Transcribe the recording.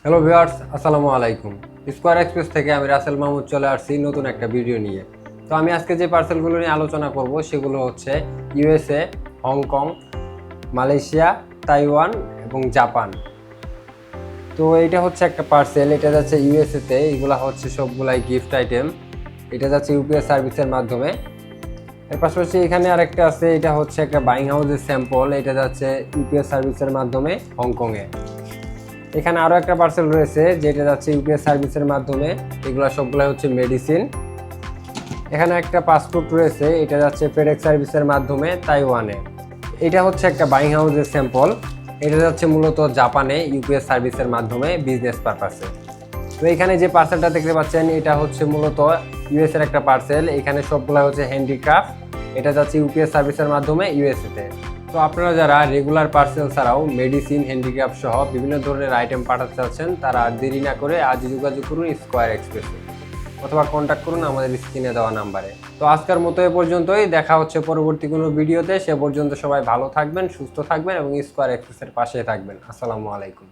Hello viewers, আসসালামু আলাইকুম। Square express থেকে আমি রাসেল মাহমুদ চলে আসছি নতুন একটা ভিডিও নিয়ে। তো আমি আজকে যে পার্সেলগুলো নিয়ে আলোচনা করব সেগুলো হচ্ছে ইউএসএ, হংকং, মালয়েশিয়া, তাইওয়ান এবং জাপান। তো এটা হচ্ছে একটা পার্সেল, এটা যাচ্ছে ইউএসএ তে। এগুলা হচ্ছে সবগুলাই গিফট আইটেম। এটা যাচ্ছে ইউপিএস সার্ভিসের মাধ্যমে। এর পাশাপাশি এখানে আরেকটা আছে, এটা হচ্ছে একটা বাইং হাউসের স্যাম্পল। এটা যাচ্ছে ইউপিএস সার্ভিসের মাধ্যমে হংকংয়ে। এখানে আরও একটা পার্সেল রয়েছে যেটা যাচ্ছে ইউপিএস সার্ভিসের মাধ্যমে। এগুলো সবগুলো হচ্ছে মেডিসিন। এখানে একটা পাসপোর্ট রয়েছে, এটা যাচ্ছে ফেডেক্স সার্ভিসের মাধ্যমে তাইওয়ানে। এটা হচ্ছে একটা বাইং হাউসের স্যাম্পল। এটা যাচ্ছে মূলত জাপানে ইউপিএস সার্ভিসের মাধ্যমে বিজনেস পারপাসে। তো এখানে যে পার্সেলটা দেখতে পাচ্ছেন এটা হচ্ছে মূলত ইউএস এর একটা পার্সেল। এখানে সবগুলো হচ্ছে হ্যান্ডিক্রাফট। এটা যাচ্ছে ইউপিএস সার্ভিসের মাধ্যমে ইউএসএ তে। তো আপনারা যারা রেগুলার পার্সেল ছাড়াও মেডিসিন, হ্যান্ডিক্রাফট সহ বিভিন্ন ধরনের আইটেম পাঠাতে চাচ্ছেন তারা আর দেরি না করে আজই যোগাযোগ করুন স্কয়ার এক্সপ্রেসে, অথবা কন্ট্যাক্ট করুন আমাদের স্ক্রিনে দেওয়া নাম্বারে। তো আজকের মতো এ পর্যন্তই, দেখা হচ্ছে পরবর্তী কোনো ভিডিওতে। সে পর্যন্ত সবাই ভালো থাকবেন, সুস্থ থাকবেন এবং স্কয়ার এক্সপ্রেসের পাশে থাকবেন। আসসালামু আলাইকুম।